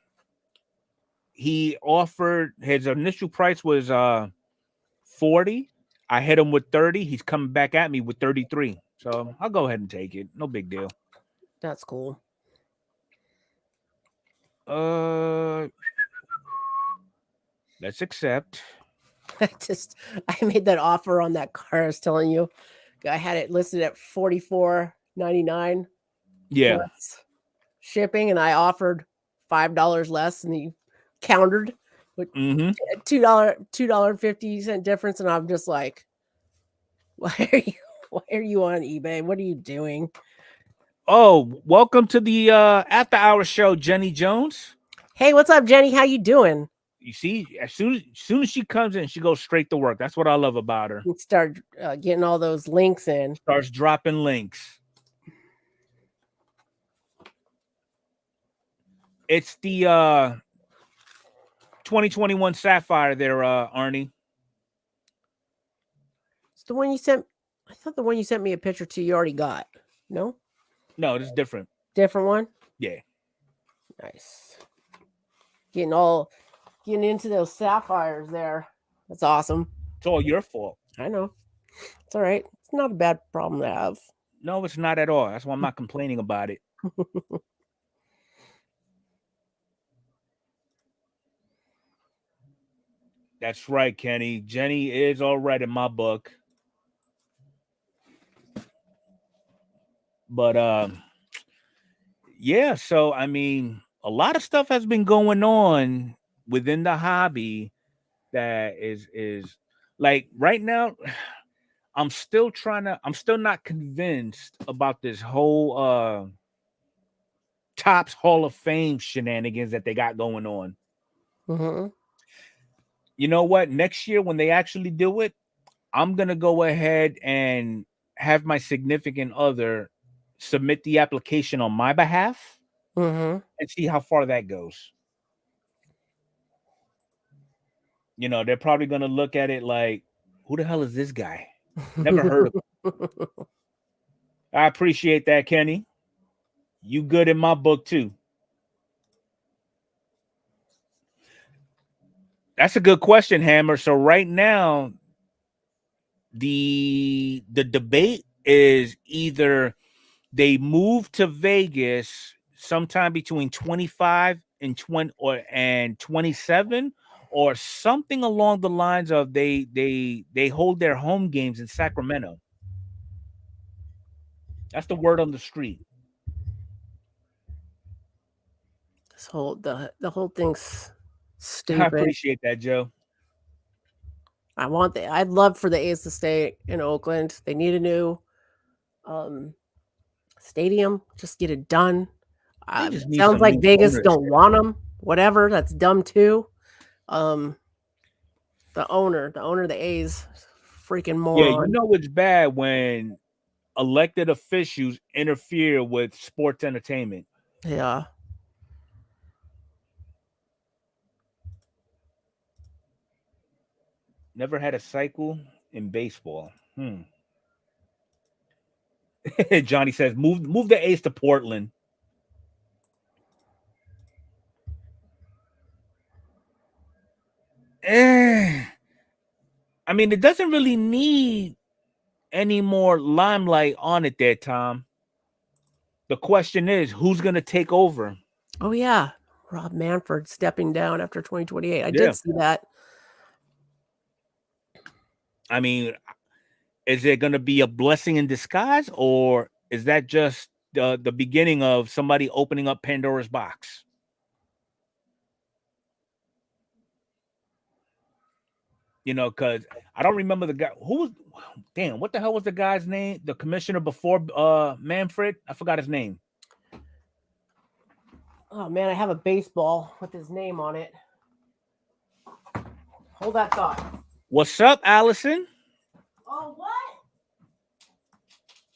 He offered, his initial price was 40. I hit him with 30. He's coming back at me with 33. So I'll go ahead and take it. No big deal. That's cool. Let's accept. I made that offer on that car. I was telling you, I had it listed at $44.99 Yeah. plus shipping, and I offered $5 less, and he countered with $2.50 difference, and I'm just like, why are you on eBay? What are you doing? Oh, welcome to the after hour show, Jenny Jones. Hey, what's up, Jenny? How you doing? You see, as soon as she comes in, she goes straight to work. That's what I love about her. And start getting all those links in. Starts dropping links. It's the 2021 Sapphire there, Arnie. It's the one you sent. I thought the one you sent me a picture to you already got. No, this is different. different one. Yeah. Nice. Getting into those sapphires there. That's awesome. It's all your fault. I know. It's all right. It's not a bad problem to have. No, it's not at all. That's why I'm not complaining about it. That's right, Kenny. Jenny is all right in my book. But yeah, so I mean, a lot of stuff has been going on within the hobby that is like right now. I'm still not convinced about this whole Topps Hall of Fame shenanigans that they got going on. Mm-hmm. You know what? Next year when they actually do it, I'm gonna go ahead and have my significant other submit the application on my behalf and see how far that goes. You know, they're probably gonna look at it like, who the hell is this guy? Never heard of him. I appreciate that, Kenny. You good in my book too. That's a good question, Hammer. So right now, the debate is either they move to Vegas sometime between 25 and 27, or something along the lines of they hold their home games in Sacramento. That's the word on the street. The whole thing's stupid. I appreciate that, Joe. I'd love for the A's to stay in Oakland. They need a new stadium. Just get it done. Sounds like Vegas don't want them. Whatever. That's dumb too. The owner of the A's, freaking moron. Yeah, you know it's bad when elected officials interfere with sports entertainment. Yeah. Never had a cycle in baseball. Johnny says, move the A's to Portland. I mean, it doesn't really need any more limelight on it there, Tom. The question is, who's going to take over? Oh, yeah. Rob Manfred stepping down after 2028. I did see that. I mean, is it going to be a blessing in disguise, or is that just the beginning of somebody opening up Pandora's box? You know, because I don't remember the guy who was. Damn, what the hell was the guy's name? The commissioner before Manfred? I forgot his name. Oh man, I have a baseball with his name on it. Hold that thought. What's up, Allison? Oh, what?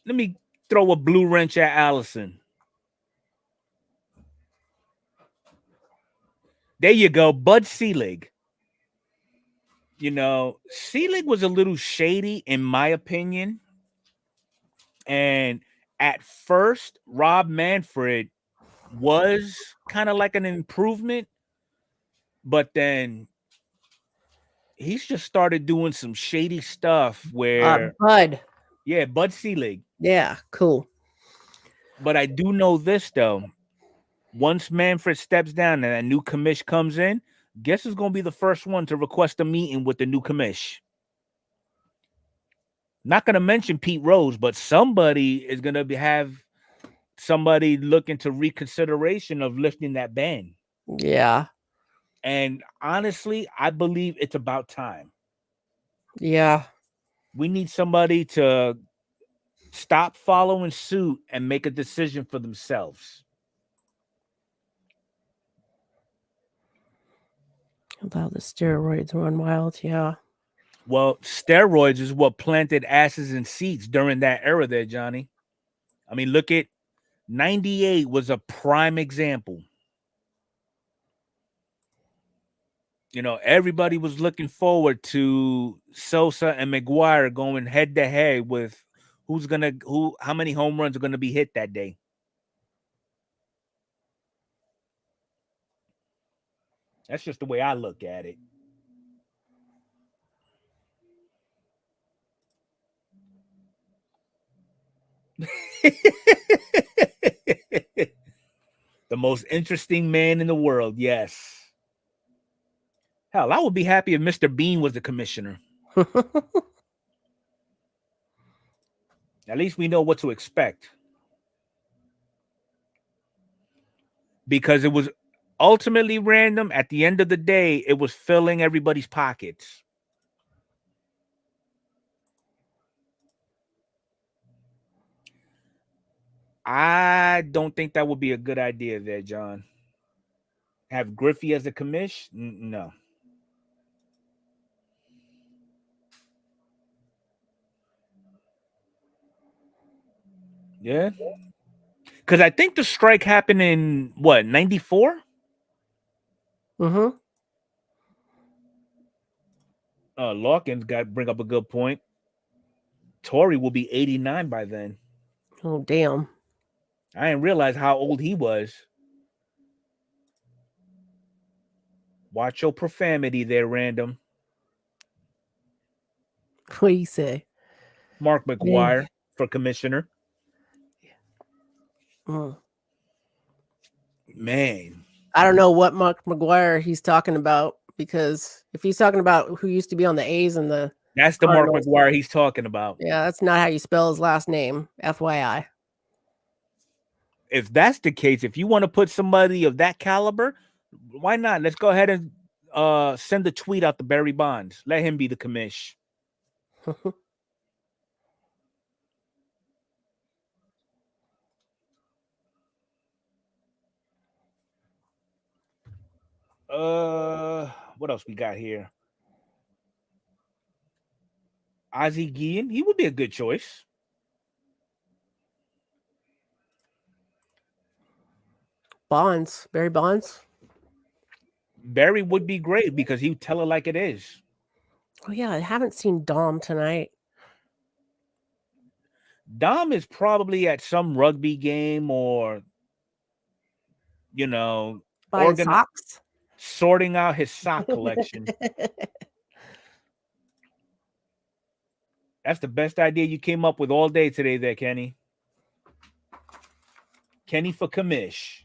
Let me throw a blue wrench at Allison. There you go, Bud Selig. You know, Selig was a little shady in my opinion. And at first, Rob Manfred was kind of like an improvement, but then he's just started doing some shady stuff where, Bud. yeah, Bud Selig. Yeah, cool. But I do know this though. Once Manfred steps down and a new commish comes in, guess who's going to be the first one to request a meeting with the new commish? Not going to mention Pete Rose, but somebody is going to have somebody looking to reconsideration of lifting that ban. Yeah. And honestly, I believe it's about time. Yeah. We need somebody to stop following suit and make a decision for themselves. Allow the steroids run wild. Yeah. Well, steroids is what planted asses in seats during that era there, Johnny. I mean, look at 98 was a prime example. You know, everybody was looking forward to Sosa and McGuire going head to head with how many home runs are going to be hit that day. That's just the way I look at it. The most interesting man in the world, yes. Hell, I would be happy if Mr. Bean was the commissioner. At least we know what to expect. Because it was ultimately random. At the end of the day, it was filling everybody's pockets. I don't think that would be a good idea there, John. Have Griffey as a commish? No. Yeah. Because I think the strike happened in what, 94? Mm-hmm. Lawkins bring up a good point. Torrey will be 89 by then. Oh, damn. I didn't realize how old he was. Watch your profanity there, random. What do you say? Mark McGuire for commissioner. Man. I don't know what Mark McGuire he's talking about, because if he's talking about who used to be on the A's and the That's the Mark Cardinals, McGuire he's talking about. yeah, that's not how you spell his last name. FYI. If that's the case, if you want to put somebody of that caliber, why not? Let's go ahead and send a tweet out to Barry Bonds. Let him be the commish. What else we got here? Ozzie Guillen, he would be a good choice. Bonds, Barry Bonds. Barry would be great because he would tell it like it is. Oh yeah, I haven't seen Dom tonight. Dom is probably at some rugby game or, you know, Buying socks. Sorting out his sock collection. That's the best idea you came up with all day today there, Kenny. Kenny for commish.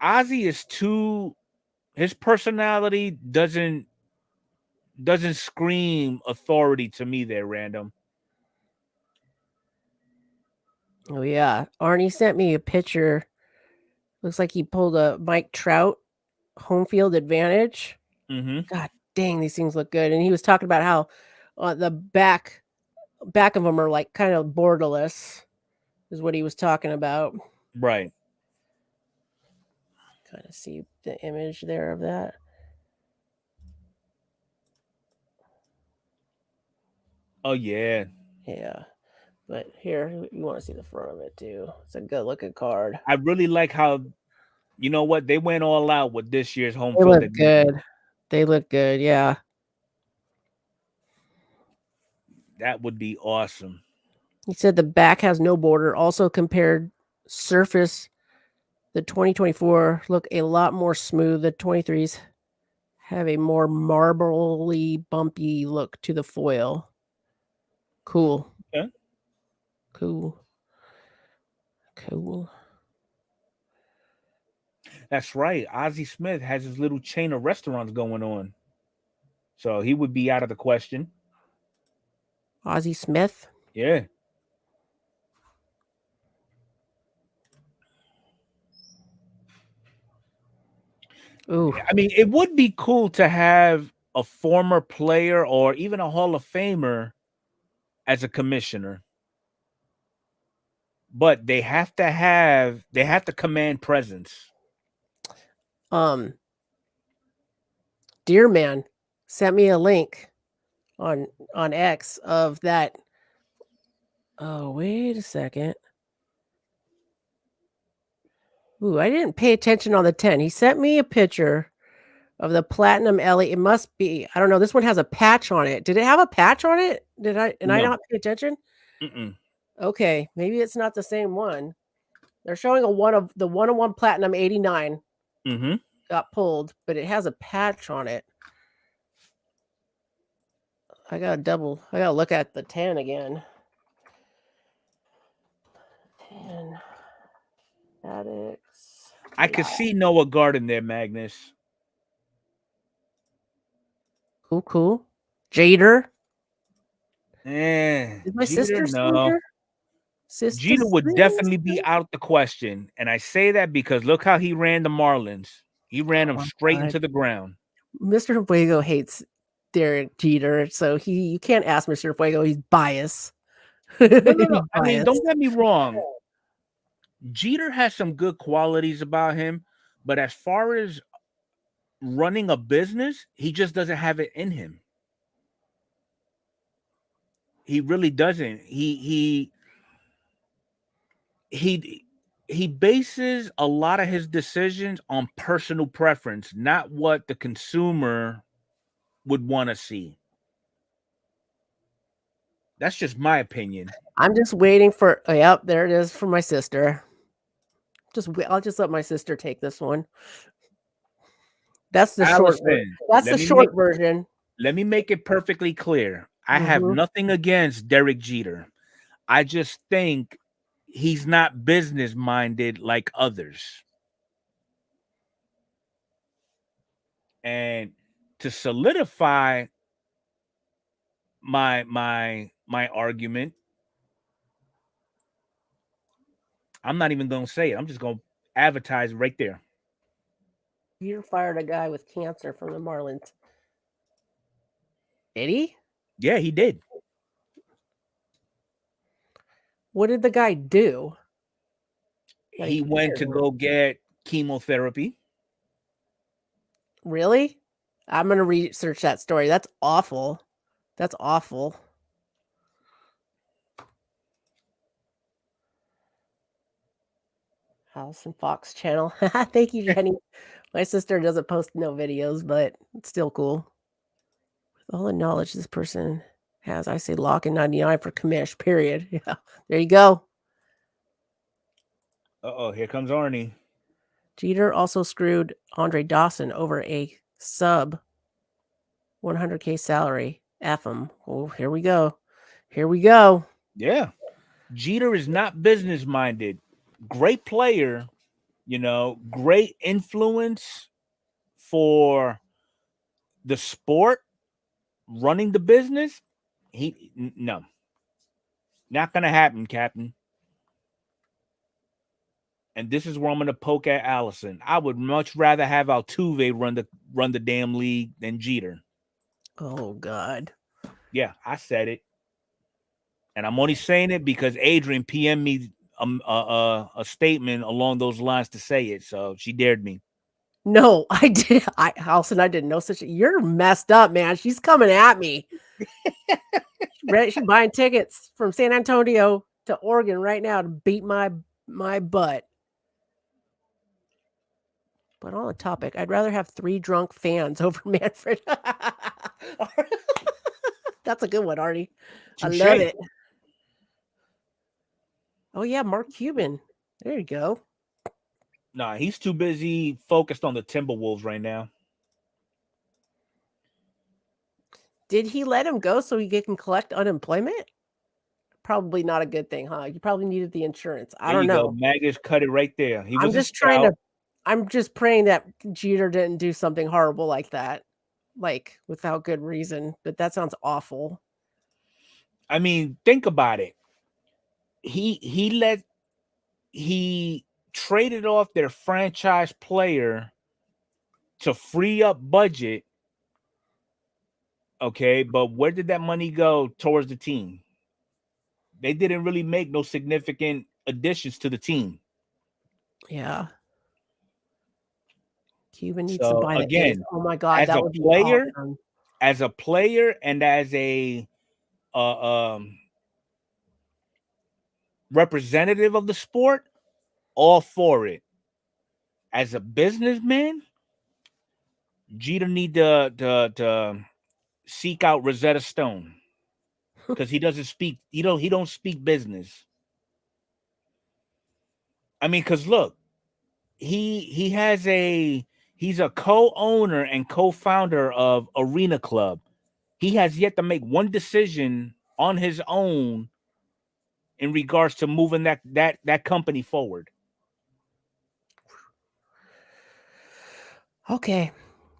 Ozzy is his personality doesn't scream authority to me there, random. Oh yeah. Arnie sent me a picture. Looks like he pulled a Mike Trout home field advantage. Mm-hmm. God dang, these things look good. And he was talking about how the back of them are like kind of borderless, is what he was talking about. Right. Kind of see the image there of that. Oh yeah. Yeah. But here, you want to see the front of it too. It's a good looking card. I really like how, you know what, they went all out with this year's home They field look advantage. good. They look good. Yeah. That would be awesome. He said the back has no border. Also compared surface, the 2024 look a lot more smooth. The 23s have a more marbly, bumpy look to the foil. Cool. Okay. Cool. Cool. That's right. Ozzie Smith has his little chain of restaurants going on. So he would be out of the question. Ozzie Smith. Yeah. Ooh. I mean, it would be cool to have a former player or even a Hall of Famer as a commissioner. But they have to command presence. Dear Man sent me a link on X of that. Oh, wait a second. Ooh, I didn't pay attention on the 10. He sent me a picture of the Platinum Ellie. It must be, I don't know. This one has a patch on it. Did it have a patch on it? I No. not pay attention? Mm-mm. Okay, maybe it's not the same one. They're showing the 101 Platinum 89 Mm-hmm. got pulled, but it has a patch on it. I gotta look at the 10 again. 10. Fanatics. I could see Noah Garden there, Magnus. Cool. Jader. Is my Jeter, sister still here? Sister Jeter would still definitely be here? out the question. And I say that because look how he ran the Marlins. He ran them Oh, straight God. into the ground. Mr. Fuego hates Derek Jeter, so you can't ask Mr. Fuego. He's biased. No. I mean, Biased. don't get me wrong. Jeter has some good qualities about him, but as far as running a business, he just doesn't have it in him. He really doesn't. He bases a lot of his decisions on personal preference, not what the consumer would want to see. That's just my opinion. I'm just waiting for. Oh, yep, there it is for my sister. I'll just let my sister take this one. That's the short. That's the short version. Let me make it perfectly clear. I have nothing against Derek Jeter. I just think he's not business minded like others. And to solidify my argument, I'm not even going to say it. I'm just going to advertise right there. Jeter fired a guy with cancer from the Marlins. Did he? Yeah, he did. What did the guy do? He went to go get chemotherapy. Really? I'm going to research that story. That's awful. That's awful. House and Fox channel. Thank you, Jenny. My sister doesn't post no videos, but it's still cool. With all the knowledge this person has, I say lock in 99 for commish, period. Yeah, there you go. Uh-oh, here comes Arnie. Jeter also screwed Andre Dawson over a sub 100K salary. F him. Oh, here we go. Here we go. Yeah. Jeter is not business minded. Great player, great influence for the sport, running the business. No. Not going to happen, Captain. And this is where I'm going to poke at Allison. I would much rather have Altuve run the damn league than Jeter. Oh, God. Yeah, I said it. And I'm only saying it because Adrian PM'd me a statement along those lines to say it. So she dared me. No, I did. Allison, I didn't know such. You're messed up, man. She's coming at me. She's buying tickets from San Antonio to Oregon right now to beat my butt. But on the topic, I'd rather have 3 drunk fans over Manfred. That's a good one, Artie. I love Touche. it. Oh yeah, Mark Cuban. There you go. Nah, he's too busy focused on the Timberwolves right now. Did he let him go so he can collect unemployment? Probably not a good thing, huh? You probably needed the insurance. I There don't you go. know. Magus cut it right there. He I'm was a just trying scout. to. I'm just praying that Jeter didn't do something horrible like that, like without good reason. But that sounds awful. I mean, think about it. He traded off their franchise player to free up budget. Okay, but where did that money go towards the team? They didn't really make no significant additions to the team. Yeah. Cuban needs to So buy the A's. again, Oh my God, as that a would be player, awesome. and as a representative of the sport, all for it. As a businessman, Jeter need to seek out Rosetta Stone because he doesn't speak. He don't speak business. I mean, because look, he's a co-owner and co-founder of Arena Club. He has yet to make one decision on his own in regards to moving that company forward. Okay,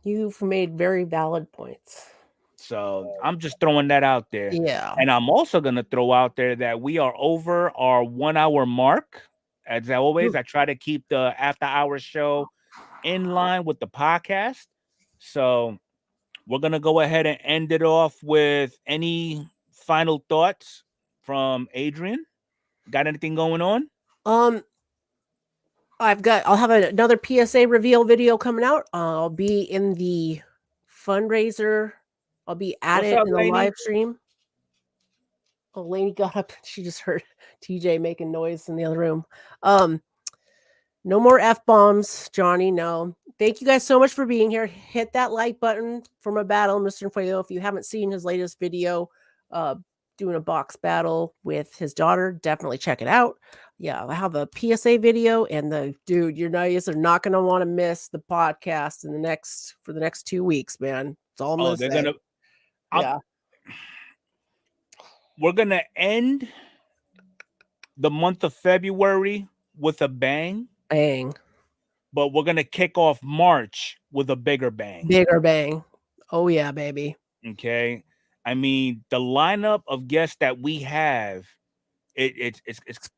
you've made very valid points. So I'm just throwing that out there. Yeah. And I'm also going to throw out there that we are over our 1 hour mark. As always, I try to keep the after hours show in line with the podcast. So we're going to go ahead and end it off with any final thoughts from Adrian. Got anything going on? I'll have another PSA reveal video coming out. I'll be in the fundraiser. I'll be at What's it up, in the Lainey? live stream. Oh, Lainey got up. She just heard TJ making noise in the other room. No more F-bombs, Johnny. No. Thank you guys so much for being here. Hit that like button for my battle, Mr. Enfuego. If you haven't seen his latest video, doing a box battle with his daughter, definitely check it out. Yeah, I have a PSA video, and dude, you guys are not going to want to miss the podcast for the next 2 weeks, man. That's all I'm going to say. Yeah. We're going to end the month of February with a bang. Bang. But we're going to kick off March with a bigger bang. Bigger bang. Oh, yeah, baby. Okay. I mean, the lineup of guests that we have, it's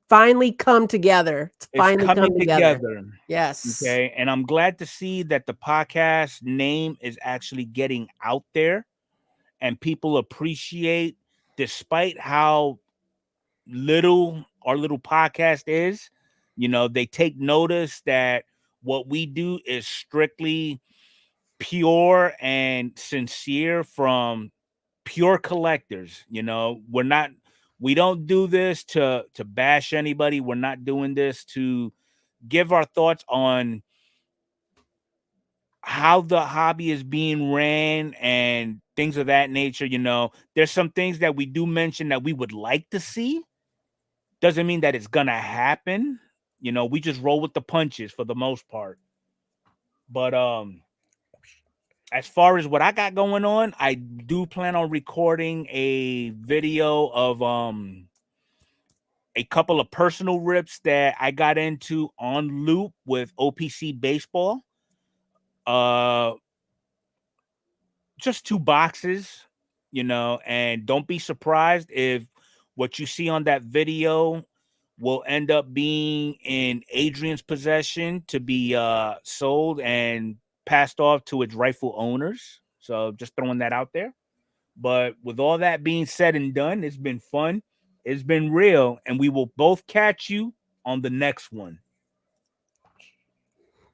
finally come together. It's finally coming come together. Yes. Okay. And I'm glad to see that the podcast name is actually getting out there and people appreciate, despite how little our little podcast is, they take notice that what we do is strictly pure and sincere from pure collectors. We don't do this to bash anybody. We're not doing this to give our thoughts on how the hobby is being ran and things of that nature. There's some things that we do mention that we would like to see. Doesn't mean that it's gonna happen. We just roll with the punches for the most part. But as far as what I got going on, I do plan on recording a video of a couple of personal rips that I got into on loop with OPC baseball. Just 2 boxes, and don't be surprised if what you see on that video will end up being in Adrian's possession to be sold and passed off to its rightful owners. So just throwing that out there. But with all that being said and done, it's been fun. It's been real. And we will both catch you on the next one.